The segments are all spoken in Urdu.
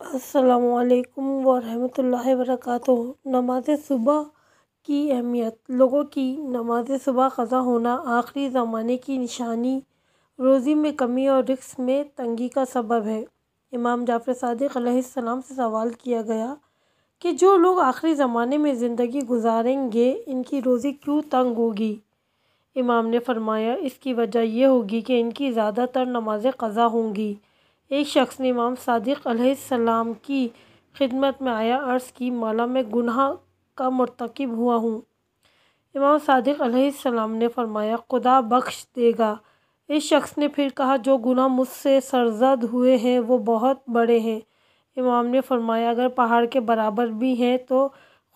السلام علیکم ورحمۃ اللہ وبرکاتہ۔ نماز صبح کی اہمیت۔ لوگوں کی نماز صبح قضا ہونا آخری زمانے کی نشانی، روزی میں کمی اور رزق میں تنگی کا سبب ہے۔ امام جعفر صادق علیہ السلام سے سوال کیا گیا کہ جو لوگ آخری زمانے میں زندگی گزاریں گے ان کی روزی کیوں تنگ ہوگی؟ امام نے فرمایا اس کی وجہ یہ ہوگی کہ ان کی زیادہ تر نمازیں قضا ہوں گی۔ ایک شخص نے امام صادق علیہ السلام کی خدمت میں آیا، عرض کی مولا میں گناہ کا مرتکب ہوا ہوں۔ امام صادق علیہ السلام نے فرمایا خدا بخش دے گا۔ اس شخص نے پھر کہا جو گناہ مجھ سے سرزد ہوئے ہیں وہ بہت بڑے ہیں۔ امام نے فرمایا اگر پہاڑ کے برابر بھی ہیں تو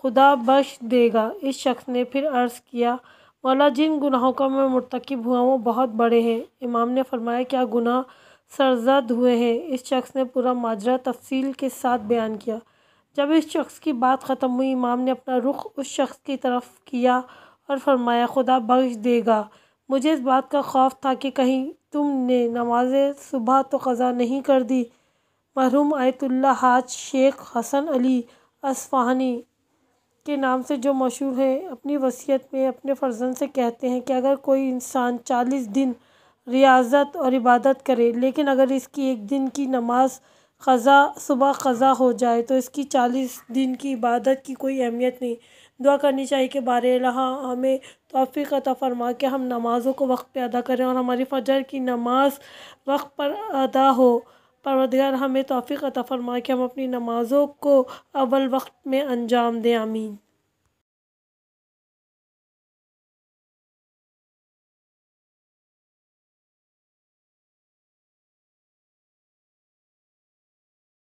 خدا بخش دے گا۔ اس شخص نے پھر عرض کیا مولا جن گناہوں کا میں مرتکب ہوا ہوں وہ بہت بڑے ہیں۔ امام نے فرمایا کیا گناہ سرزد ہوئے ہیں؟ اس شخص نے پورا ماجرا تفصیل کے ساتھ بیان کیا۔ جب اس شخص کی بات ختم ہوئی امام نے اپنا رخ اس شخص کی طرف کیا اور فرمایا خدا بخش دے گا، مجھے اس بات کا خوف تھا کہ کہیں تم نے نماز صبح تو قضا نہیں کر دی۔ مرحوم آیت اللہ حاج شیخ حسن علی اصفہانی کے نام سے جو مشہور ہیں، اپنی وصیت میں اپنے فرزند سے کہتے ہیں کہ اگر کوئی انسان 40 دن ریاضت اور عبادت کرے لیکن اگر اس کی ایک دن کی نماز صبح قضا ہو جائے تو اس کی 40 دن کی عبادت کی کوئی اہمیت نہیں۔ دعا کرنی چاہیے کہ بارِ الہ ہمیں توفیق عطا فرما کہ ہم نمازوں کو وقت پہ ادا کریں اور ہماری فجر کی نماز وقت پر ادا ہو۔ پروردگار ہمیں توفیق عطا فرما کہ ہم اپنی نمازوں کو اول وقت میں انجام دیں، آمین۔